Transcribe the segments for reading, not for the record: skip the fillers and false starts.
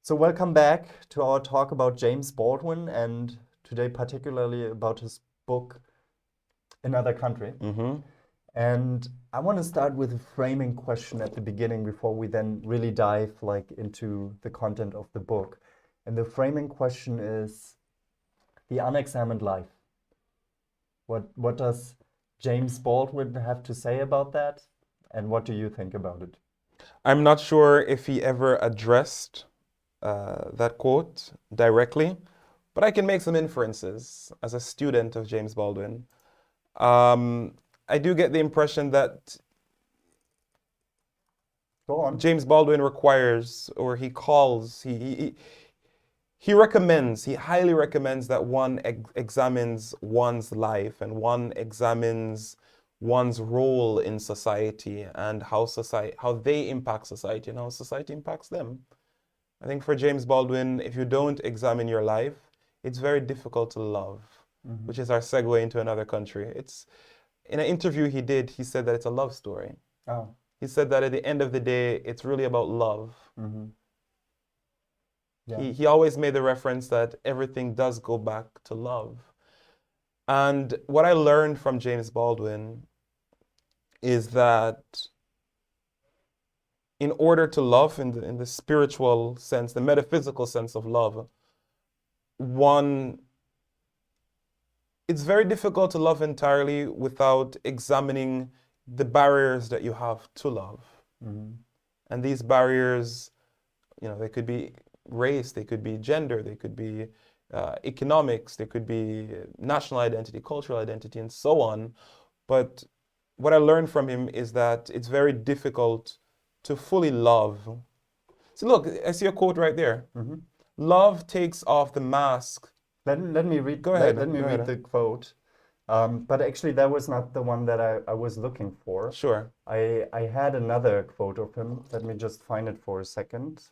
So welcome back to our talk about James Baldwin, and today particularly about his book, Another Country. Mm-hmm. And I want to start with a framing question at the beginning before we then really dive into the content of the book. And the framing question is the unexamined life. What does James Baldwin have to say about that? And what do you think about it? I'm not sure if he ever addressed that quote directly, but I can make some inferences as a student of James Baldwin. Um, I do get the impression that Go on. James Baldwin requires, or he calls, he recommends, he highly recommends that one examines one's life and one examines one's role in society and how they impact society and how society impacts them. I think for James Baldwin, if you don't examine your life, it's very difficult to love, which is our segue into Another Country. It's in an interview he did, he said that it's a love story. Oh. He said that at the end of the day, it's really about love. Yeah. He always made the reference that everything does go back to love. And what I learned from James Baldwin is that in order to love in the spiritual sense, the metaphysical sense of love, it's very difficult to love entirely without examining the barriers that you have to love. And these barriers, they could be race, they could be gender, they could be economics, they could be national identity, cultural identity, and so on. But what I learned from him is that it's very difficult to fully love. So look, I see a quote right there. Love takes off the mask. Let me read. Go ahead. Let me Go read ahead. the quote. But actually, that was not the one that I was looking for. Sure. I had another quote of him. Let me just find it for a second.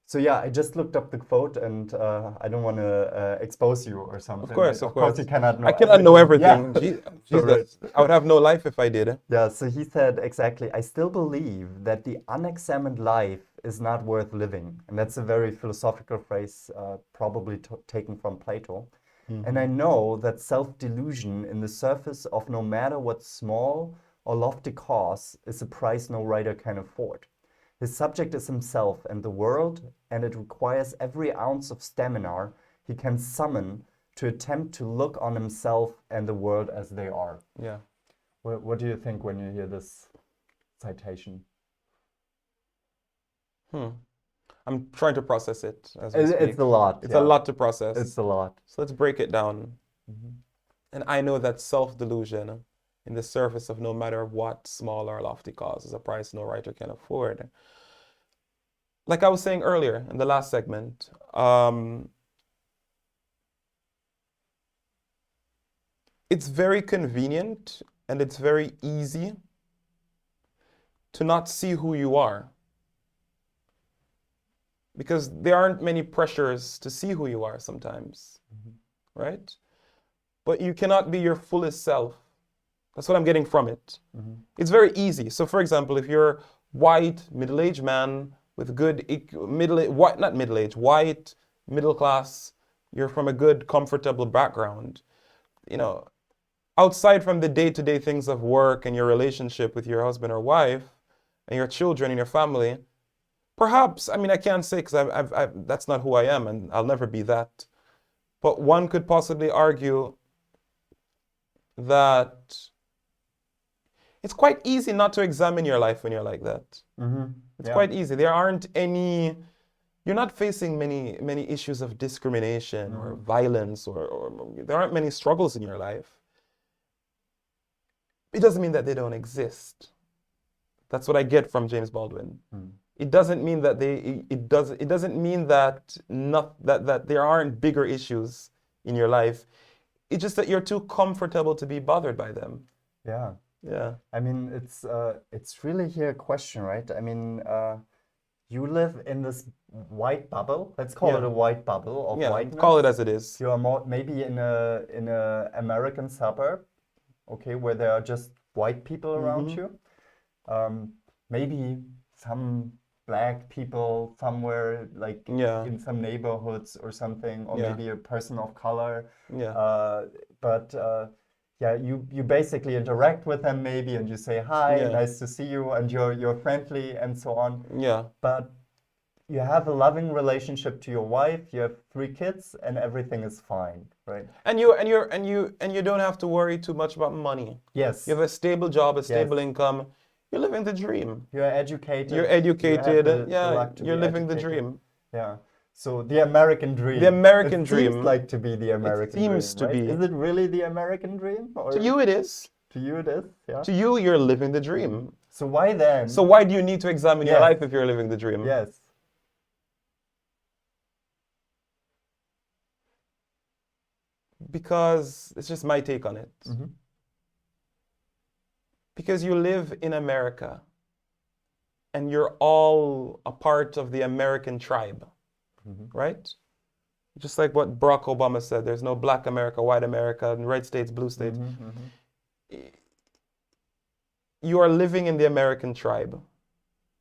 So yeah, I just looked up the quote, and I don't want to expose you or something. Of course, But of course. you cannot know I cannot know everything. Yeah. Jesus, I would have no life if I did. Yeah, so he said exactly, I still believe that the unexamined life is not worth living. And that's a very philosophical phrase, probably taken from Plato. And I know that self-delusion in the surface of no matter what small or lofty cause is a price no writer can afford. His subject is himself and the world, and it requires every ounce of stamina he can summon to attempt to look on himself and the world as they are. Yeah. What do you think when you hear this citation? I'm trying to process it as we speak. It's a lot. It's a lot to process. It's a lot. So let's break it down. And I know that self-delusion in the surface of no matter what small or lofty cause is a price no writer can afford. Like I was saying earlier in the last segment, it's very convenient and it's very easy to not see who you are. Because there aren't many pressures to see who you are sometimes, right? But you cannot be your fullest self. That's what I'm getting from it. It's very easy. So for example, if you're white, middle-aged man with good, white, middle class, you're from a good, comfortable background, outside from the day-to-day things of work and your relationship with your husband or wife and your children and your family, perhaps, I can't say because that's not who I am and I'll never be that. But one could possibly argue that it's quite easy not to examine your life when you're like that. It's quite easy. You're not facing many issues of discrimination or violence or there aren't many struggles in your life. It doesn't mean that they don't exist. That's what I get from James Baldwin. It doesn't mean that it doesn't mean that that there aren't bigger issues in your life. It's just that you're too comfortable to be bothered by them. Yeah. Yeah. It's really here a question, right? You live in this white bubble. Let's call it a white bubble of whiteness. Call it as it is. You are maybe in a American suburb, okay, where there are just white people around you. Maybe some black people somewhere, like Yeah. in some neighborhoods or something, or Yeah. maybe a person of color. Yeah. But yeah, you basically interact with them maybe, and you say hi, Yeah. nice to see you, and you're friendly and so on. Yeah. But you have a loving relationship to your wife, you have 3 kids, and everything is fine, right? And you don't have to worry too much about money. Yes. You have a stable job, a stable Yes. income. You're living the dream. You're educated. You're You have educated. the Yeah, luck to you're be living the educated. dream. Yeah. So the American dream. The American It seems dream. like to be the American dream, seems to right? be. Is it really the American dream? Or To you it is. to you it is, yeah. To you, you're living the dream. So why then? So why do you need to examine your Yes. life if you're living the dream? Yes. Because it's just my take on it. Mm-hmm. Because you live in America and you're all a part of the American tribe, right? Just like what Barack Obama said, there's no black America, white America, and red states, blue states. You are living in the American tribe.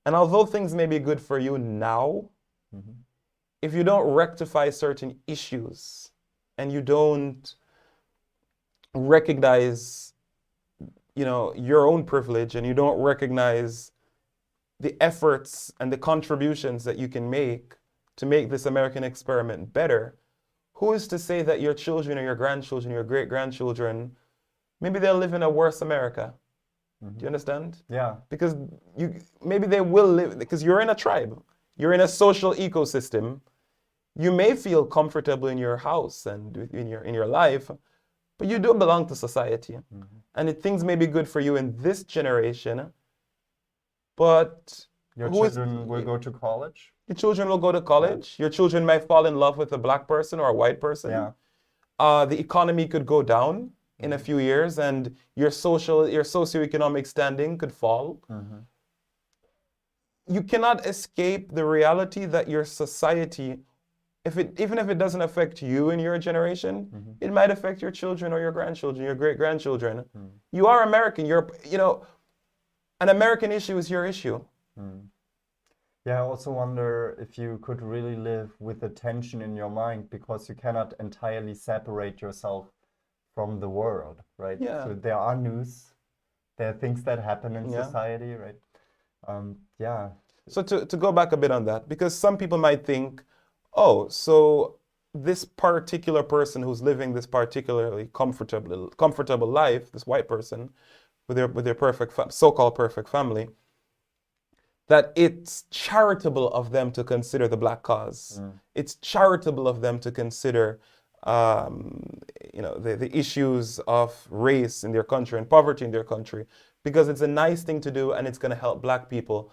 And although things may be good for you now, if you don't rectify certain issues and you don't recognize, your own privilege, and you don't recognize the efforts and the contributions that you can make to make this American experiment better, who is to say that your children or your grandchildren, your great-grandchildren, maybe they'll live in a worse America? Do you understand? Yeah. Because maybe they will live, because you're in a tribe, you're in a social ecosystem. You may feel comfortable in your house and in your life, but you do belong to society. And things may be good for you in this generation, but your children will go to college. Your children will go to college. Your children might fall in love with a black person or a white person. Yeah. The economy could go down in a few years, and your socioeconomic standing could fall. You cannot escape the reality that your society, even if it doesn't affect you in your generation, it might affect your children or your grandchildren, your great-grandchildren. You are American. An American issue is your issue. Yeah, I also wonder if you could really live with the tension in your mind, because you cannot entirely separate yourself from the world, right? Yeah. So there are news, there are things that happen in Yeah. society, right? Yeah. So to go back a bit on that, because some people might think, oh, so this particular person who's living this particularly comfortable life, this white person with their so-called perfect family, that it's charitable of them to consider the black cause. It's charitable of them to consider the issues of race in their country and poverty in their country, because it's a nice thing to do and it's going to help black people.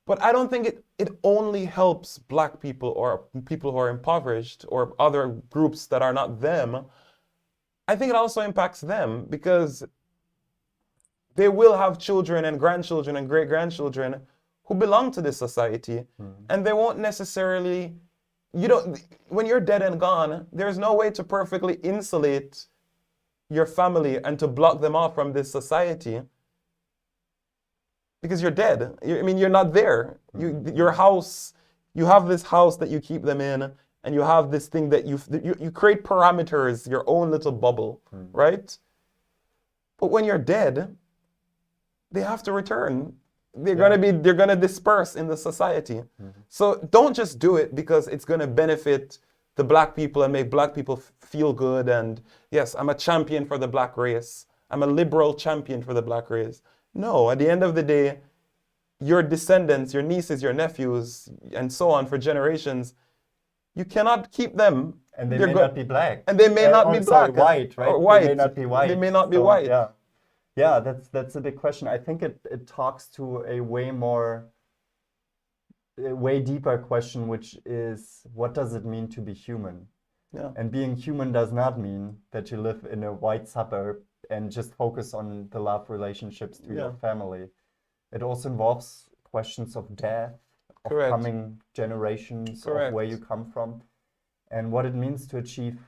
But I don't think it only helps black people or people who are impoverished or other groups that are not them. I think it also impacts them, because they will have children and grandchildren and great-grandchildren who belong to this society, and they won't necessarily, when you're dead and gone, there's no way to perfectly insulate your family and to block them off from this society, because you're dead. You're not there. Your house, you have this house that you keep them in, and you have this thing that you create parameters, your own little bubble, right? But when you're dead, they have to return. They're gonna disperse in the society. So don't just do it because it's gonna benefit the black people and make black people feel good. And yes, I'm a champion for the black race. I'm a liberal champion for the black race. No, at the end of the day, your descendants, your nieces, your nephews, and so on for generations, you cannot keep them. And they may not be black. And they may not be black. White, right? Or white. They may not be white. They may not be white. Yeah. Yeah, that's a big question. I think it talks to a way deeper question, which is, what does it mean to be human? Yeah. And being human does not mean that you live in a white suburb and just focus on the love relationships to your family. It also involves questions of death, of coming generations, of where you come from, and what it means to achieve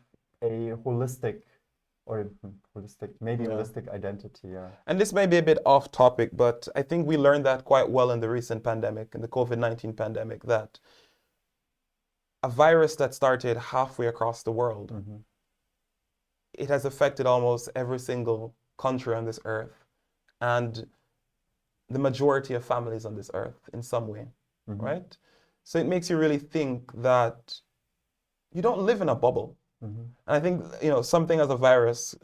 a holistic or maybe Yeah. holistic identity, yeah. And this may be a bit off topic, but I think we learned that quite well in the recent pandemic, in the COVID-19 pandemic, that a virus that started halfway across the world, it has affected almost every single country on this earth and the majority of families on this earth in some way, right? So it makes you really think that you don't live in a bubble. And I think, something as a virus,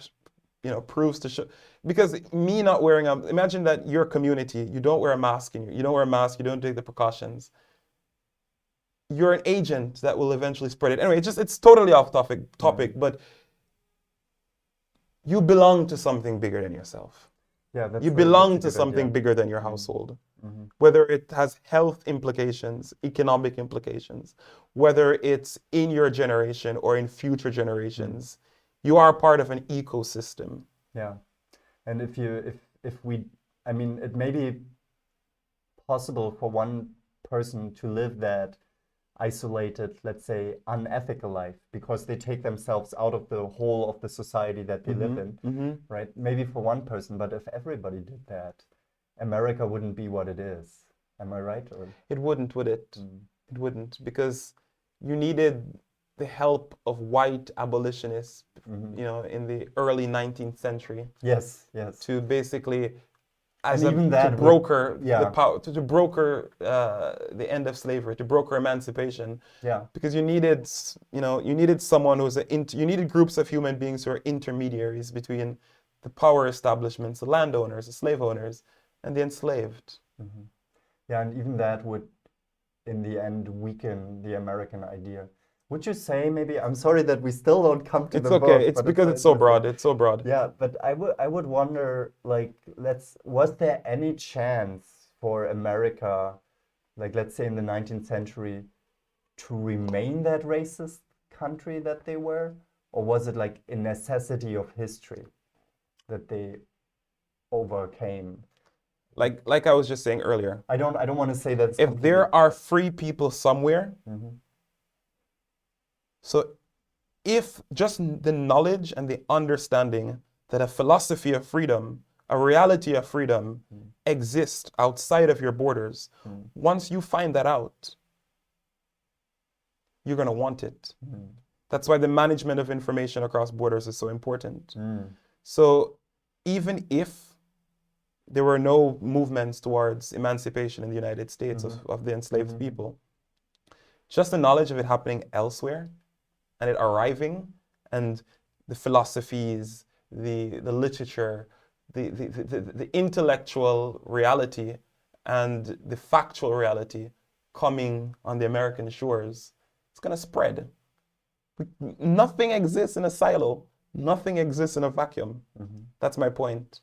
proves to show, because me not wearing imagine that your community, you don't wear a mask, you don't wear a mask, you don't take the precautions. You're an agent that will eventually spread it. Anyway, it's totally off topic, but you belong to something bigger than yourself. Yeah, you belong to something bigger than your household. Whether it has health implications, economic implications, whether it's in your generation or in future generations, you are part of an ecosystem. Yeah. And it may be possible for one person to live that isolated, let's say, unethical life because they take themselves out of the whole of the society that they live in, right? Maybe for one person, but if everybody did that, America wouldn't be what it is. Am I right? Or? It wouldn't, would it? It wouldn't, because you needed the help of white abolitionists, in the early 19th century. Yes. To basically, to broker the power, to broker the end of slavery, to broker emancipation. Yeah. Because you needed someone who's you needed groups of human beings who are intermediaries between the power establishments, the landowners, the slave owners, and the enslaved. Yeah, and even that would, in the end, weaken the American idea. Would you say maybe? I'm sorry that we still don't come to the book. It's okay. It's because it's so broad. It's so broad. Yeah, but I would wonder, was there any chance for America, let's say in the 19th century, to remain that racist country that they were, or was it like a necessity of history that they overcame? Like I was just saying earlier. I don't want to say that. If there are free people somewhere. So if just the knowledge and the understanding that a philosophy of freedom, a reality of freedom exists outside of your borders, once you find that out, you're going to want it. That's why the management of information across borders is so important. So even if there were no movements towards emancipation in the United States of the enslaved people, just the knowledge of it happening elsewhere, and it arriving, and the philosophies, the literature, the intellectual reality, and the factual reality coming on the American shores, it's going to spread. Nothing exists in a silo. Nothing exists in a vacuum. That's my point.